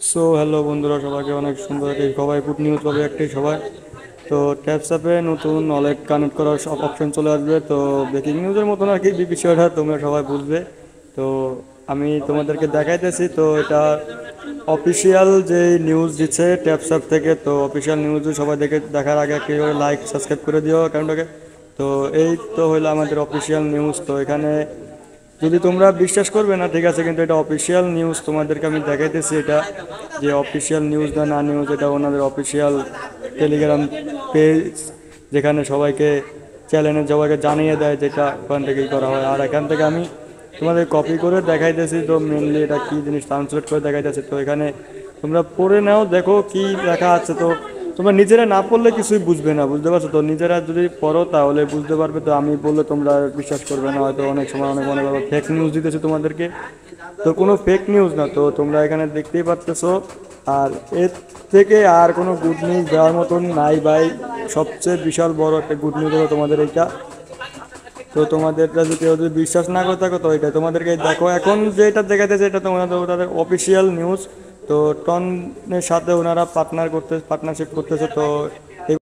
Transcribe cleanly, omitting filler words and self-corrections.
So hello বন্ধুরা, সবাইকে অনেক সুন্দর একটি সবাই গুড নিউজ পাবে একটি সবাই। তো ট্যাপসাপে নতুন ওয়ালেট কানেক্ট করার সব অপশন চলে আসবে। তো ব্রেকিং নিউজের মতন আর কি বিষয়টা তোমরা সবাই বুঝবে। তো আমি তোমাদেরকে দেখাইতেছি। তো এটা অফিসিয়াল যে নিউজ দিচ্ছে ট্যাপসাপ থেকে। তো অফিসিয়াল নিউজ সবাই দেখার আগে একটি লাইক সাবস্ক্রাইব করে দিও অ্যাকাউন্টটাকে। তো এই তো হলো আমাদের অফিসিয়াল নিউজ। তো এখানে যদি তোমরা বিশ্বাস করবে না, ঠিক আছে, কিন্তু এটা অফিসিয়াল নিউজ তোমাদেরকে আমি দেখাইতেছি। এটা যে অফিসিয়াল নিউজ না নিউজ, এটা ওনাদের অফিসিয়াল টেলিগ্রাম পেজ, যেখানে সবাইকে চ্যানেলে সবাইকে জানিয়ে দেয় যেটা ওখান থেকেই করা হয়। আর এখান থেকে আমি তোমাদের কপি করে দেখাইতেছি। তো মেনলি এটা কী জিনিস ট্রান্সলেট করে দেখাইতেছি। তো এখানে তোমরা পড়ে নাও, দেখো কি লেখা আছে। তো তোমরা নিজেরা না পড়লে কিছুই বুঝবে না, বুঝতে পারছো? তো নিজেরা যদি পড়ো তাহলে বুঝতে পারবে। তো আমি বললে তোমরা বিশ্বাস করবে না, হয়তো অনেক সময় অনেক অনেক ফেক নিউজ দিতেছে তোমাদেরকে। তো কোনো ফেক নিউজ না, তো তোমরা এখানে দেখতেই পারতেছো। আর এর থেকে আর কোনো গুড নিউজ দেওয়ার মতন নাই ভাই। সবচেয়ে বিশাল বড় একটা গুড নিউজ হলো তোমাদের এইটা। তো তোমাদের যদি কেউ যদি বিশ্বাস না করে থাকো, তো এটা তোমাদেরকে দেখো এখন যেটা দেখাতেছে এটা তোমাদের তাদের অফিসিয়াল নিউজ। তো টনের সাথে ওনারা পার্টনারশিপ করতেছে। তো